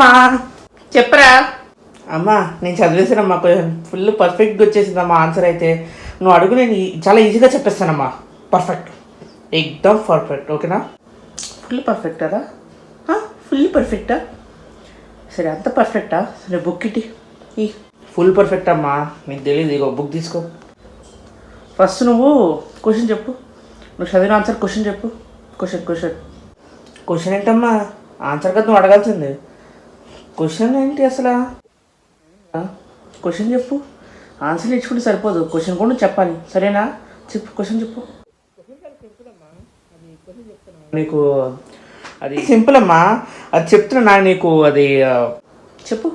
అమ్మా చెప్పరా అమ్మా నేను చదివేసానమ్మా కొంచెం ఫుల్ పర్ఫెక్ట్గా వచ్చేసిందమ్మా ఆన్సర్ అయితే నువ్వు అడుగు నేను చాలా ఈజీగా చెప్పేస్తానమ్మా పర్ఫెక్ట్ ఎక్దమ్ పర్ఫెక్ట్ ఓకేనా ఫుల్ పర్ఫెక్ట్ కదా ఫుల్ పర్ఫెక్టా సరే అంత పర్ఫెక్టా సరే బుక్ ఇటీ ఈ ఫుల్ పర్ఫెక్ట్ అమ్మా నీకు తెలియదు ఇగో బుక్ తీసుకో ఫస్ట్ నువ్వు క్వశ్చన్ చెప్పు నువ్వు చదివిన ఆన్సర్ క్వశ్చన్ చెప్పు క్వశ్చన్ ఏంటమ్మా ఆన్సర్ కదా నువ్వు అడగాల్సింది క్వశ్చన్ ఏంటి అసలు క్వశ్చన్ చెప్పు ఆన్సర్ నేర్చుకుంటే సరిపోదు క్వశ్చన్ కూడా నువ్వు చెప్పాలి సరేనా చెప్పు క్వశ్చన్ చెప్పు నీకు అది సింపుల్ అమ్మా అది చెప్తున్నా నీకు అది చెప్పు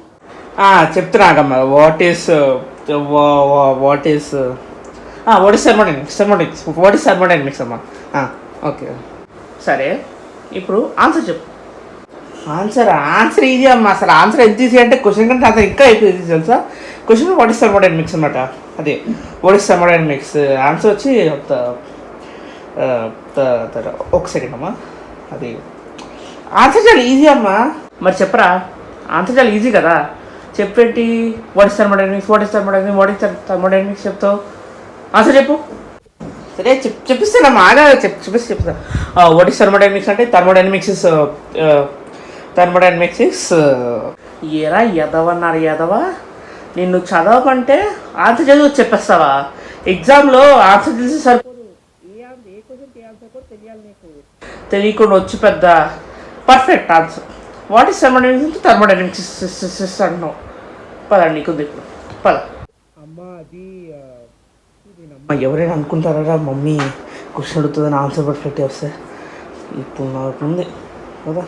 చెప్తున్నాగమ్మా వాట్ ఈస్ థర్మోడైనమిక్స్ అమ్మా ఓకే సరే ఇప్పుడు ఆన్సర్ చెప్పు ఆన్సర్ ఈజీ అమ్మా అసలు ఆన్సర్ ఎంత ఈజీ అంటే క్వశ్చన్ కంటే అంత ఇంకా ఎక్కువ ఈజీ తెలుసా క్వశ్చన్ వాట్ ఈస్ థర్మోడైనమిక్స్ అనమాట అదే వాట్ ఈస్ థర్మోడైనమిక్స్ ఆన్సర్ వచ్చి ఒక సెకండ్ అమ్మా అది ఆన్సర్ చాలా ఈజీ అమ్మా మరి చెప్పరా ఆన్సర్ చాలా ఈజీ కదా చెప్పేంటి వాట్ ఈస్ థర్మోడైనమిక్స్ చెప్తావు ఆన్సర్ చెప్పు సరే చెప్పిస్తానమ్మా ఆగా చెప్తా వాట్ ఈస్ థర్మోడైనమిక్స్ అంటే థర్మోడైనమిక్స్ ఇస్ ఏరా ఎదవన్నారు ఎదవా నిన్ను చదవకంటే ఆన్సర్ చదువు చెప్పేస్తావా ఎగ్జామ్లో ఆన్సర్ తెలిసి సరిపోదు ఏ క్వశ్చన్కి ఏ ఆన్సర్ కూడా తెలియాలి నీకు తెలియకుండా వచ్చి పెద్ద perfect answer what is thermodynamics అంటున్నావు పద నీకుంది ఇప్పుడు పద అమ్మా అది ఎవరైనా అనుకుంటారా మమ్మీ క్వశ్చన్ అడుగుతుందని ఆన్సర్ పర్ఫెక్ట్ వస్తే ఇప్పుడు నాకు ఉంది కదా